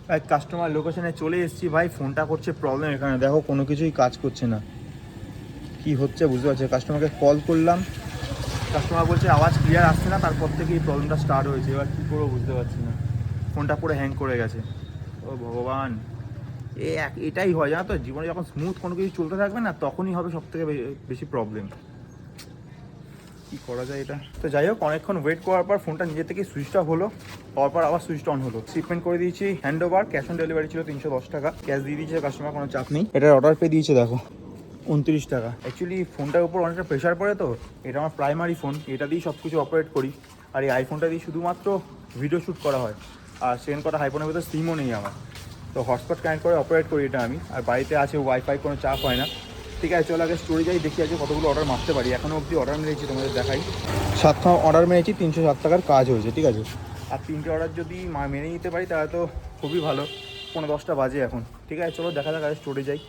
Customer লোকেশনে চলে এসেছি ভাই, ফোনটা করছে প্রবলেম। এখানে দেখো কোনো কিছুই কাজ করছে না, কি হচ্ছে বুঝতে পারছি। কাস্টমারকে কল করলাম, কাস্টমার বলছে আওয়াজ ক্লিয়ার আসছে না, তারপর থেকে এই প্রবলেমটা স্টার্ট হয়েছে। এবার কী করবো বুঝতে পারছি না, ফোনটা পুরো হ্যাং করে গেছে। ও ভগবান, এটাই হয় জানো তো, জীবনে যখন স্মুথ কোনো কিছু চলতে থাকবে না, তখনই হবে সব থেকে বেশি প্রবলেম। কী করা যায় এটা? তো যাই হোক, অনেকক্ষণ ওয়েট করার পর ফোনটা নিজে থেকে সুইচ অফ হলো, হওয়ার পর আবার সুইচ অন হলো। শিপমেন্ট করে দিয়েছি, hand over, cash on delivery ছিল 310 টাকা, ক্যাশ দিয়ে দিয়েছে কাস্টমার, কোনো চাপ নেই। এটার অর্ডার পে দিয়েছে দেখো 29 টাকা। অ্যাকচুয়ালি ফোনটার উপর অনেকটা প্রেশার পড়ে, তো এটা আমার প্রাইমারি ফোন, এটা দিয়েই সব কিছু অপারেট করি। আর এই আইফোনটা দিয়ে শুধুমাত্র ভিডিও শ্যুট করা হয়, আর সেকেন্ড কথা আইফোনের ভেতর সিমও নেই আমার, তো হটস্পট কানেক্ট করে অপারেট করি এটা আমি। আর বাড়িতে আছে ওয়াইফাই, কোনো চাপ হয় না। ঠিক আছে, চলো আগে স্টোরে যাই, দেখি আছে কতগুলো অর্ডার মারতে পারি। এখনও অবধি অর্ডার মেরেছি, তোমাদের দেখাই। 7টা অর্ডার মেরেছি, 307 টাকার কাজ হয়েছে, ঠিক আছে। আর 3টে অর্ডার যদি মেনে নিতে পারি তাহলে তো খুবই ভালো। 9:10 বাজে এখন। ঠিক আছে, চলো দেখা যাক আগে স্টোরে যাই।